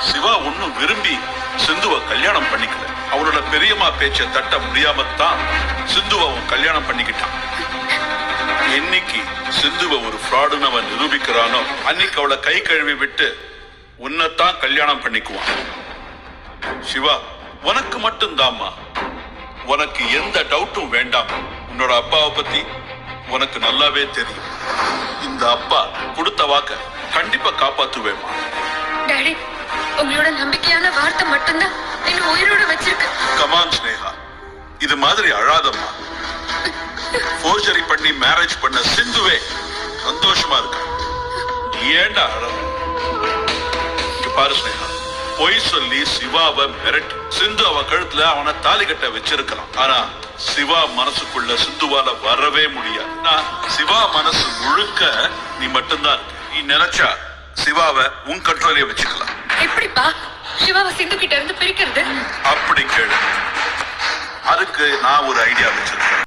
சிவா ஒன்னும் விரும்பி சிந்துவ கல்யாணம் பண்ணிக்கல. அவனோட பெரியம்மா பேச்ச தட்ட முடியாமத்தான் சிந்துவ அவன் கல்யாணம் பண்ணிக்கிட்டான். என்னைக்கு சிந்துவ ஒரு ஃப்ராடுன்னு அவன் நிரூபிக்கிறானோ அன்னைக்கு அவளை கை கழுவி விட்டு உன்னைத்தான் கல்யாணம் பண்ணிக்குவான். சிவா, உனக்கு மட்டும்தாம்மா, உனக்கு எந்த டவுட்டும் வேண்டாம். உன்னோட அப்பாவை பத்தி உனக்கு நல்லாவே தெரியும். இந்த அப்பா கொடுத்த வாக்க கண்டிப்பா காப்பாத்துவேமா. டாடி, உங்களோட நம்பிக்கையான வார்த்தை மட்டும்தான் என்ன உயிரோட வச்சிருக்கு. கமான் ஸ்னேகா, இது மாதிரி அழாதம்மா. ஃபோர்ஜரி பண்ணி மேரேஜ் பண்ண சிந்துவே சந்தோஷமா இருக்கா. ஏண்டா அழற? பாரு ஸ்னேகா, பொய் சொல்லி சிவாவை மிரட்டி சிந்து அவ கழுத்துல அவனை தாலி கட்ட வச்சிருக்கலாம். ஆனா சிவா மனசுக்குள்ள சிந்துவால வரவே முடியாது. சிவா மனசு முழுக்க நீ மட்டும்தான். நீ நினைச்சா சிவாவை உன் கண்ட்ரோலே வச்சுக்கலாம். எப்படிப்பா சிவாவை சிந்து கிட்ட இருந்து பிரிக்கிறது? அப்படி கேளு. அதுக்கு நான் ஒரு ஐடியா வச்சிருக்கேன்.